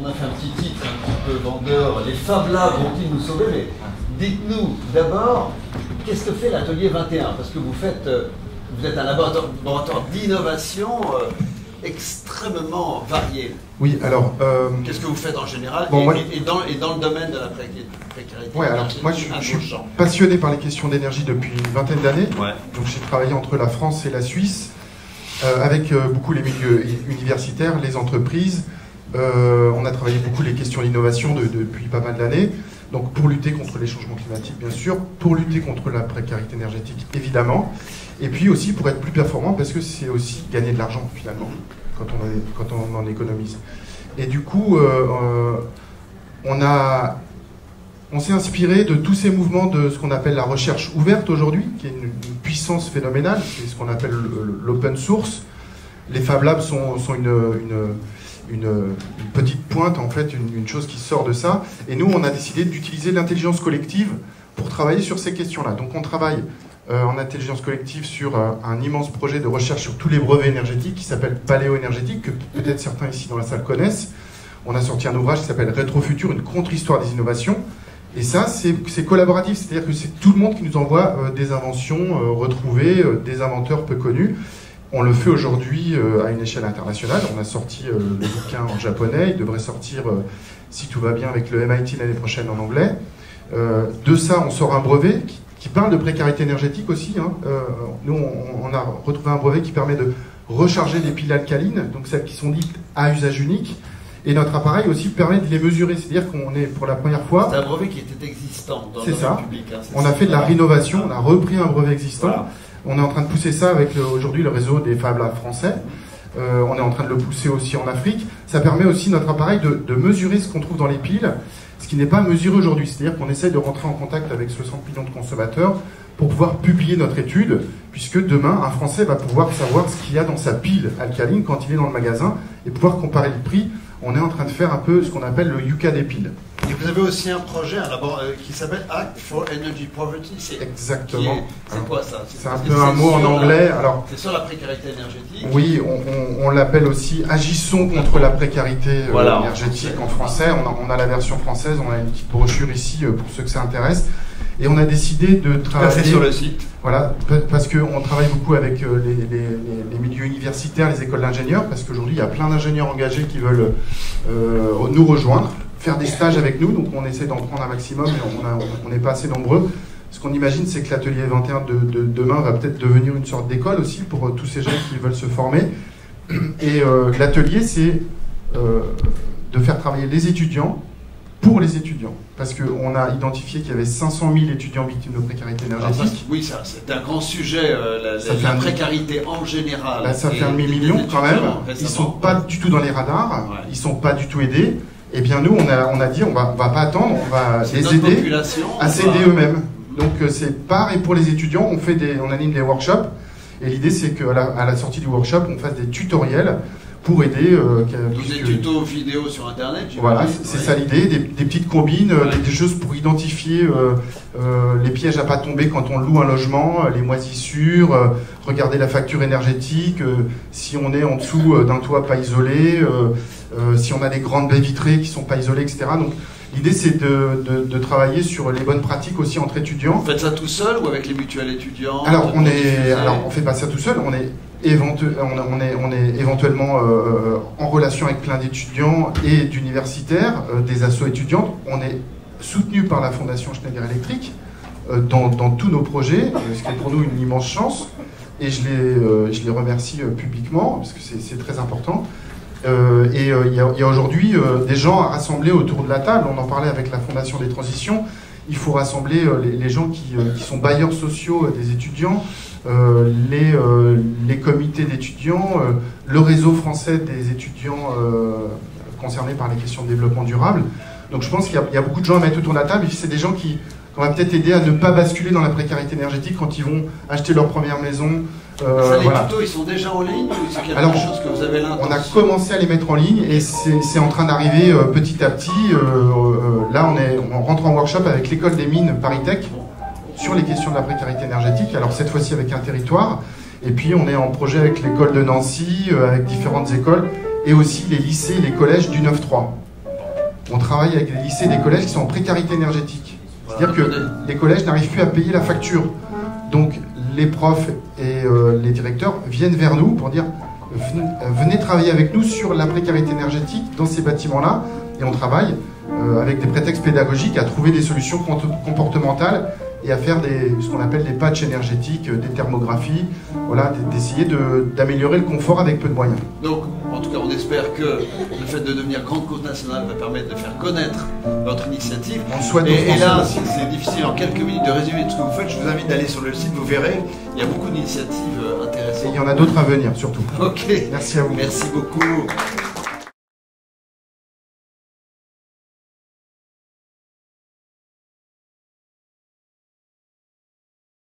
a fait un petit titre un petit peu vendeur, les Fab Labs vont-ils nous sauver? Mais dites-nous d'abord, qu'est-ce que fait l'Atelier 21? Parce que vous êtes un laboratoire d'innovation extrêmement varié. Oui, alors... qu'est-ce que vous faites en général bon, et dans le domaine de la précarité? Ouais, alors moi je suis passionné par les questions d'énergie depuis une vingtaine d'années. Ouais. Donc j'ai travaillé entre la France et la Suisse, avec beaucoup les milieux universitaires, les entreprises. On a travaillé beaucoup les questions d'innovation depuis pas mal d'années. Donc pour lutter contre les changements climatiques, bien sûr, pour lutter contre la précarité énergétique, évidemment, et puis aussi pour être plus performant, parce que c'est aussi gagner de l'argent, finalement, quand on en économise. Et du coup, on s'est inspiré de tous ces mouvements de ce qu'on appelle la recherche ouverte aujourd'hui, qui est une puissance phénoménale, c'est ce qu'on appelle l'open source. Les Fab Labs sont une petite pointe, en fait, une chose qui sort de ça. Et nous, on a décidé d'utiliser l'intelligence collective pour travailler sur ces questions-là. Donc on travaille en intelligence collective sur un immense projet de recherche sur tous les brevets énergétiques qui s'appelle Paléo-énergétique, que peut-être certains ici dans la salle connaissent. On a sorti un ouvrage qui s'appelle Rétrofutur, une contre-histoire des innovations. Et ça, c'est collaboratif, c'est-à-dire que c'est tout le monde qui nous envoie des inventions retrouvées, des inventeurs peu connus. On le fait aujourd'hui à une échelle internationale. On a sorti le bouquin en japonais, il devrait sortir, si tout va bien, avec le MIT l'année prochaine en anglais. De ça, on sort un brevet qui parle de précarité énergétique aussi. Hein. Nous, on a retrouvé un brevet qui permet de recharger des piles alcalines, donc celles qui sont dites à usage unique. Et notre appareil aussi permet de les mesurer, c'est-à-dire qu'on est pour la première fois... C'est un brevet qui était existant dans le domaine public. Hein, on a fait de la rénovation, on a repris un brevet existant. Voilà. On est en train de pousser ça avec aujourd'hui le réseau des Fab Labs français. On est en train de le pousser aussi en Afrique. Ça permet aussi notre appareil de mesurer ce qu'on trouve dans les piles, ce qui n'est pas mesuré aujourd'hui. C'est-à-dire qu'on essaie de rentrer en contact avec 60 millions de consommateurs pour pouvoir publier notre étude, puisque demain, un Français va pouvoir savoir ce qu'il y a dans sa pile alcaline quand il est dans le magasin et pouvoir comparer le prix. On est en train de faire un peu ce qu'on appelle le Yucca des piles. Et vous avez aussi un projet qui s'appelle Act for Energy Poverty. Exactement. C'est quoi ça? C'est un peu un mot en anglais. C'est sur la précarité énergétique. Oui, on l'appelle aussi Agissons contre la précarité énergétique en français. On a la version française, on a une petite brochure ici pour ceux que ça intéresse. Et on a décidé de travailler sur le site. Voilà, parce qu'on travaille beaucoup avec les milieux universitaires, les écoles d'ingénieurs, parce qu'aujourd'hui, il y a plein d'ingénieurs engagés qui veulent nous rejoindre, faire des stages avec nous, donc on essaie d'en prendre un maximum, mais on n'est pas assez nombreux. Ce qu'on imagine, c'est que l'atelier 21 de demain va peut-être devenir une sorte d'école aussi pour tous ces jeunes qui veulent se former. Et l'atelier, c'est de faire travailler les étudiants pour les étudiants, parce qu'on a identifié qu'il y avait 500 000 étudiants victimes de précarité énergétique. Oui, ça, c'est un grand sujet, la précarité en général. Bah, ça fait un demi-million quand même. Ils ne sont pas du tout dans les radars, ils ne sont pas du tout aidés. Et bien nous, on a dit, on va pas attendre, on va les aider à s'aider eux-mêmes. Donc c'est pareil pour les étudiants, on anime des workshops, et l'idée c'est qu'à la sortie du workshop, on fasse des tutoriels pour aider... des tutos vidéo sur Internet. Voilà, c'est ça l'idée, des petites combines, des choses pour identifier les pièges à pas tomber quand on loue un logement, les moisissures, regarder la facture énergétique, si on est en dessous d'un toit pas isolé, si on a des grandes baies vitrées qui sont pas isolées, etc. Donc l'idée c'est de travailler sur les bonnes pratiques aussi entre étudiants. Vous faites ça tout seul ou avec les mutuelles étudiants? Alors on fait pas ça tout seul, on est éventuellement en relation avec plein d'étudiants et d'universitaires, des assos étudiantes. On est soutenu par la Fondation Schneider Electric dans tous nos projets, ce qui est pour nous une immense chance. Et je les remercie publiquement, parce que c'est très important. Il y a aujourd'hui des gens à rassembler autour de la table. On en parlait avec la Fondation des Transitions. Il faut rassembler les gens qui sont bailleurs sociaux des étudiants, les comités d'étudiants, le réseau français des étudiants concernés par les questions de développement durable. Donc je pense qu'il y a beaucoup de gens à mettre autour de la table, et c'est des gens qu'on va peut-être aider à ne pas basculer dans la précarité énergétique quand ils vont acheter leur première maison. Les tutos, ils sont déjà en ligne, ou c'est quelque chose que vous avez l'intention? On a commencé à les mettre en ligne, et c'est en train d'arriver petit à petit. Là, on rentre en workshop avec l'école des mines ParisTech sur les questions de la précarité énergétique, alors cette fois-ci avec un territoire, et puis on est en projet avec l'école de Nancy, avec différentes écoles, et aussi les lycées et les collèges du 9-3. on travaille avec des lycées et des collèges qui sont en précarité énergétique. C'est-à-dire que les collèges n'arrivent plus à payer la facture. Donc les profs et les directeurs viennent vers nous pour dire venez travailler avec nous sur la précarité énergétique dans ces bâtiments-là. Et on travaille avec des prétextes pédagogiques à trouver des solutions comportementales et à faire ce qu'on appelle des patchs énergétiques, des thermographies, voilà, d'essayer d'améliorer le confort avec peu de moyens. Donc, en tout cas, on espère que le fait de devenir grande cause nationale va permettre de faire connaître votre initiative. On le souhaite. Et là, si c'est difficile en quelques minutes de résumer tout ce que vous faites, je vous invite d'aller sur le site, vous verrez, il y a beaucoup d'initiatives intéressantes. Et il y en a d'autres à venir, surtout. Ok. Merci à vous. Merci beaucoup.